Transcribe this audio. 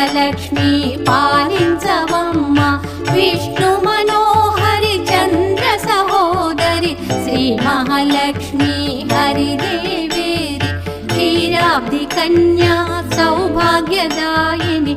అష్టలక్ష్మి పాలించవమ్మ విష్ణు మనోహరి చంద్ర సహోదరి శ్రీ మహాలక్ష్మి హరిదేవేరి క్షీరాబ్ది కన్యా సౌభాగ్యదాయిని